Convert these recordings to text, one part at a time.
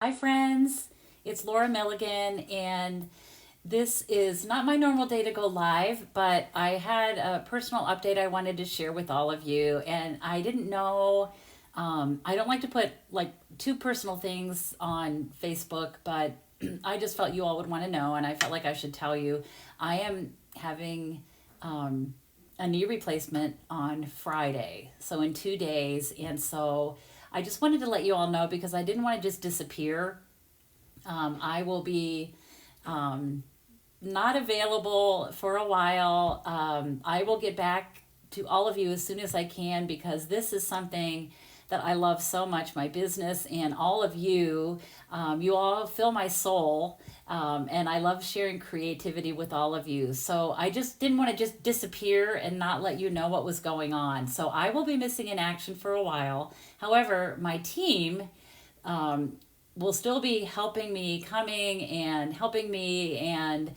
Hi, friends. It's Laura Milligan, and this is not my normal day to go live, but I had a personal update I wanted to share with all of you. And I didn't know, I don't like to put like too personal things on Facebook, but I just felt you all would want to know, and I felt like I should tell you. I am having a knee replacement on Friday, so in 2 days. And so I just wanted to let you all know because I didn't want to just disappear. I will be not available for a while. I will get back to all of you as soon as I can because this is something that I love so much, my business and all of you. You all fill my soul. And I love sharing creativity with all of you. So I just didn't want to just disappear and not let you know what was going on. So I will be missing in action for a while. However, my team will still be helping me, coming and helping me, and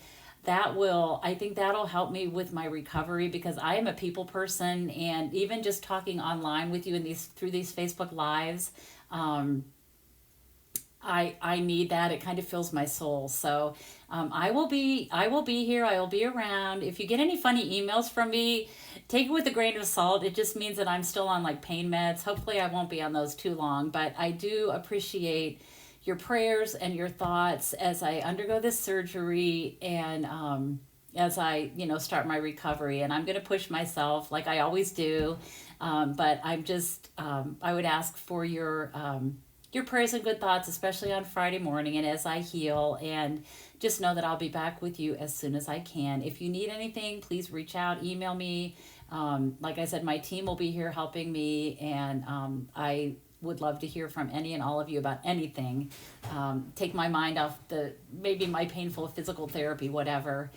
I think that'll help me with my recovery because I am a people person, and even just talking online with you in these through these Facebook lives, um, I need that. It kind of fills my soul. So I will be here. I will be around. If you get any funny emails from me, take it with a grain of salt. It just means that I'm still on like pain meds. Hopefully, I won't be on those too long. But I do appreciate your prayers and your thoughts as I undergo this surgery and as I start my recovery. And I'm going to push myself like I always do. But I would ask for your prayers and good thoughts, especially on Friday morning and as I heal. And just know that I'll be back with you as soon as I can. If you need anything, please reach out, email me. Like I said, my team will be here helping me, and I would love to hear from any and all of you about anything. Take my mind off maybe my painful physical therapy, whatever.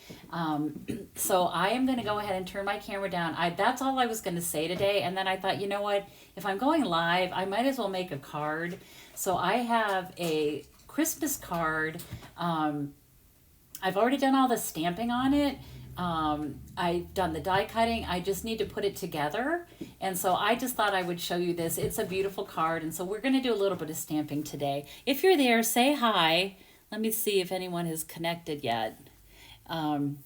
So I am going to go ahead and turn my camera down. That's all I was going to say today. And then I thought, you know what? If I'm going live, I might as well make a card. So I have a Christmas card. I've already done all the stamping on it. I've done the die cutting. I just need to put it together. And so I just thought I would show you this. It's a beautiful card. And so we're going to do a little bit of stamping today. If you're there, say hi. Let me see if anyone has connected yet. Um,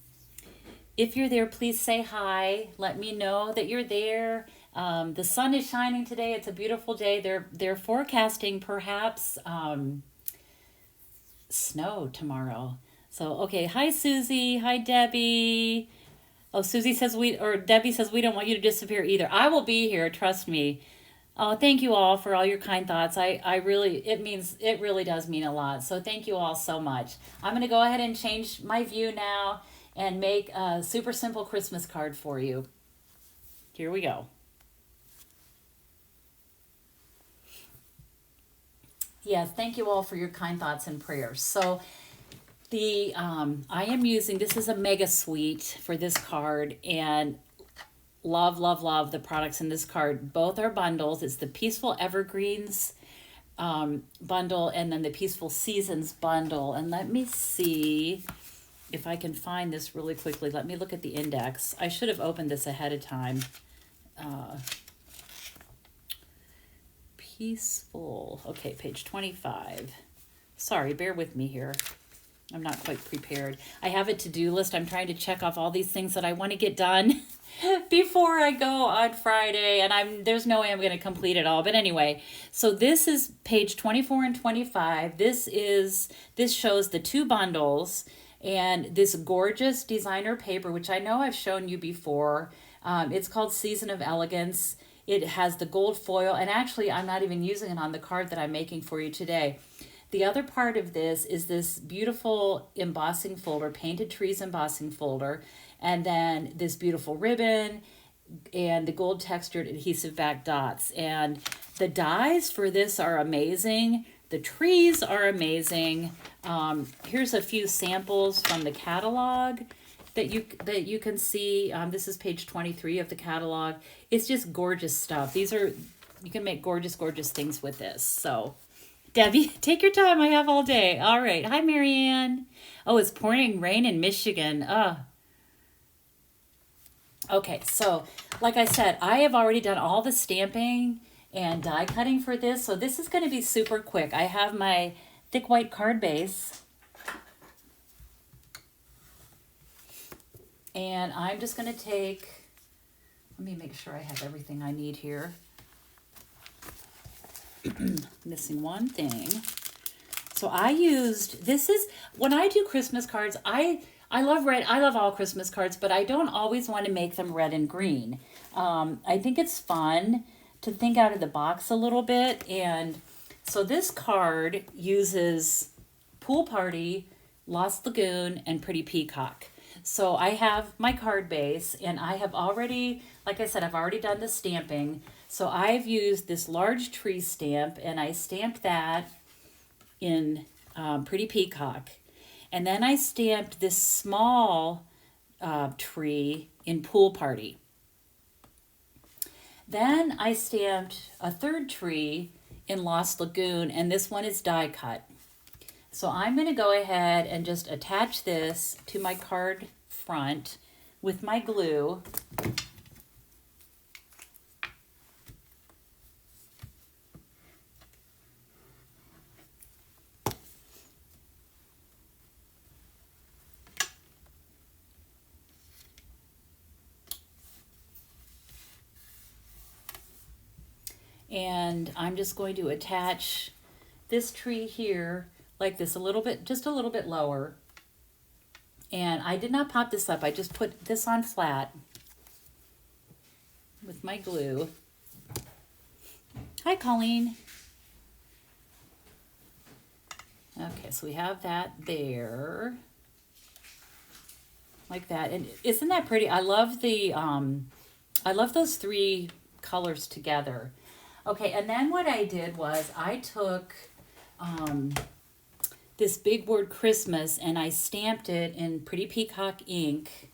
if you're there, please say hi. Let me know that you're there. The sun is shining today. It's a beautiful day. They're forecasting perhaps snow tomorrow. So okay, hi Susie, hi Debbie. Oh, Debbie says we don't want you to disappear either. I will be here, trust me. Oh, thank you all for all your kind thoughts. I really it really does mean a lot. So thank you all so much. I'm gonna go ahead and change my view now and make a super simple Christmas card for you. Here we go. Yes, thank you all for your kind thoughts and prayers. So the I am using this is a mega suite for this card, and love, love, love the products in this card. Both are bundles. It's the Peaceful Evergreens bundle, and then the Peaceful Seasons bundle. And let me see if I can find this really quickly. Let me look at the index. I should have opened this ahead of time. Uh, Peaceful. Okay, page 25. Sorry, bear with me here. I'm not quite prepared. I have a to-do list. I'm trying to check off all these things that I want to get done before I go on Friday, and there's no way I'm going to complete it all. But anyway, so this is page 24 and 25. This shows the two bundles and this gorgeous designer paper, which I know I've shown you before. It's called Season of Elegance. It has the gold foil, and actually I'm not even using it on the card that I'm making for you today. The other part of this is this beautiful embossing folder, Painted Trees embossing folder, and then this beautiful ribbon and the gold textured adhesive back dots. And the dies for this are amazing. The trees are amazing. Here's a few samples from the catalog that you can see. This is page 23 of the catalog. It's just gorgeous stuff. You can make gorgeous, gorgeous things with this. So Debbie, take your time. I have all day. All right. Hi, Marianne. Oh, it's pouring rain in Michigan. Okay. So, like I said, I have already done all the stamping and die cutting for this. So this is going to be super quick. I have my thick white card base. And I'm just going to take, let me make sure I have everything I need here. Missing one thing. So I used, this is, when I do Christmas cards, I love red, I love all Christmas cards, but I don't always want to make them red and green. I think it's fun to think out of the box a little bit. And so this card uses Pool Party, Lost Lagoon, and Pretty Peacock. So I have my card base, and I have already, like I said, I've already done the stamping. So I've used this large tree stamp, and I stamped that in Pretty Peacock. And then I stamped this small tree in Pool Party. Then I stamped a third tree in Lost Lagoon, and this one is die cut. So I'm going to go ahead and just attach this to my card front with my glue. And I'm just going to attach this tree here like this, a little bit, just a little bit lower. And I did not pop this up. I just put this on flat with my glue. Hi, Colleen. Okay, so we have that there. Like that. And isn't that pretty? I love the, I love those three colors together. Okay, and then what I did was I took this big word Christmas and I stamped it in Pretty Peacock ink.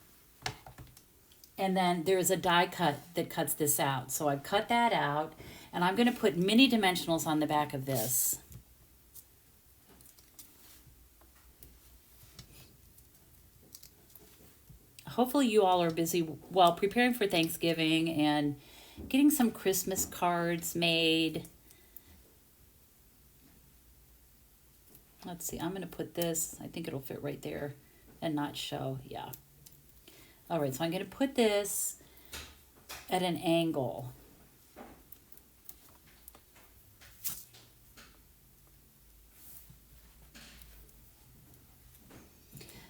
And then there's a die cut that cuts this out. So I cut that out, and I'm going to put mini dimensionals on the back of this. Hopefully you all are busy while preparing for Thanksgiving and getting some Christmas cards made. Let's see, I'm going to put this, I think it'll fit right there and not show, yeah. All right, so I'm going to put this at an angle.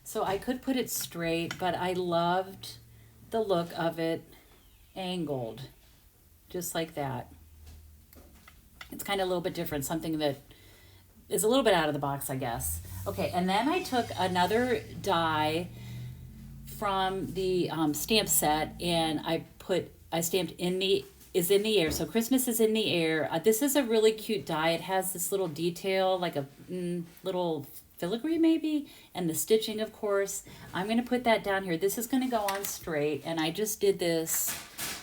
So I could put it straight, but I loved the look of it angled, just like that. It's kind of a little bit different, something that is a little bit out of the box, I guess. Okay, and then I took another die from the stamp set, and I stamped is in the air. So Christmas is in the air. This is a really cute die. It has this little detail, like a little filigree maybe, and the stitching, of course. I'm going to put that down here. This is going to go on straight, and I just did this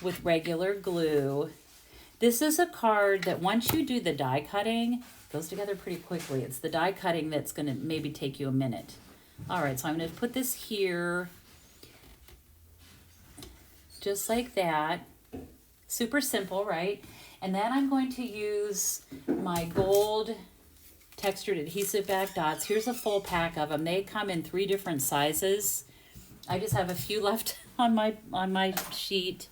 with regular glue. This is a card that once you do the die cutting, goes together pretty quickly. It's the die cutting that's going to maybe take you a minute. All right, so I'm going to put this here, just like that. Super simple, right? And then I'm going to use my gold textured adhesive back dots. Here's a full pack of them. They come in 3 different sizes. I just have a few left on my sheet.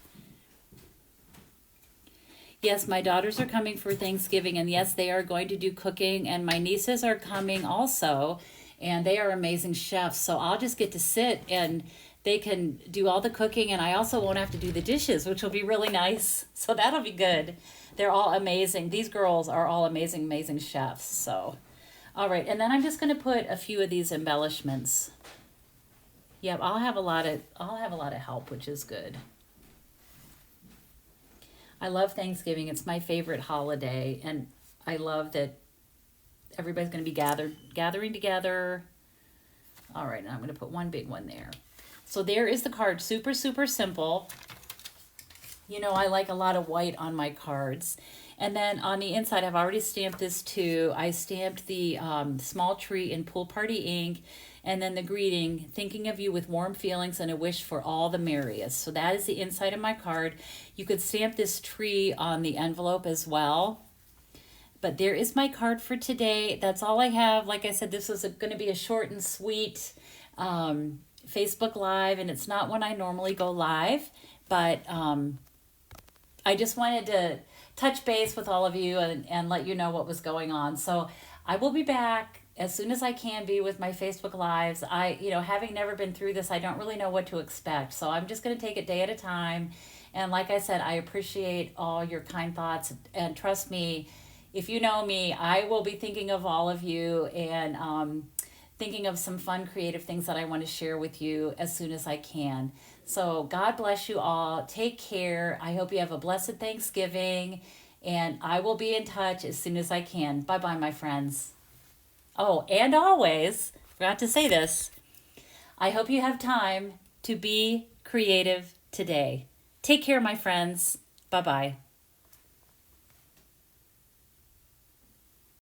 Yes, my daughters are coming for Thanksgiving, and yes, they are going to do cooking, and my nieces are coming also, and they are amazing chefs. So I'll just get to sit and they can do all the cooking, and I also won't have to do the dishes, which will be really nice. So that'll be good. They're all amazing. These girls are all amazing, amazing chefs. So, all right. And then I'm just going to put a few of these embellishments. Yep, I'll have a lot of help, which is good. I love Thanksgiving. It's my favorite holiday, and I love that everybody's going to be gathering together. All right, and I'm going to put one big one there. So there is the card. Super, super simple. You know, I like a lot of white on my cards. And then on the inside, I've already stamped this too. I stamped the small tree in Pool Party ink, and then the greeting, thinking of you with warm feelings and a wish for all the merriest. So that is the inside of my card. You could stamp this tree on the envelope as well. But there is my card for today. That's all I have. Like I said, this was going to be a short and sweet Facebook Live, and it's not when I normally go live, but I just wanted to touch base with all of you and let you know what was going on. So I will be back as soon as I can be with my Facebook Lives. Having never been through this, I don't really know what to expect. So I'm just going to take it day at a time. And like I said, I appreciate all your kind thoughts. And trust me, if you know me, I will be thinking of all of you and thinking of some fun, creative things that I want to share with you as soon as I can. So God bless you all. Take care. I hope you have a blessed Thanksgiving. And I will be in touch as soon as I can. Bye-bye, my friends. Oh, and always, forgot to say this, I hope you have time to be creative today. Take care, my friends. Bye-bye.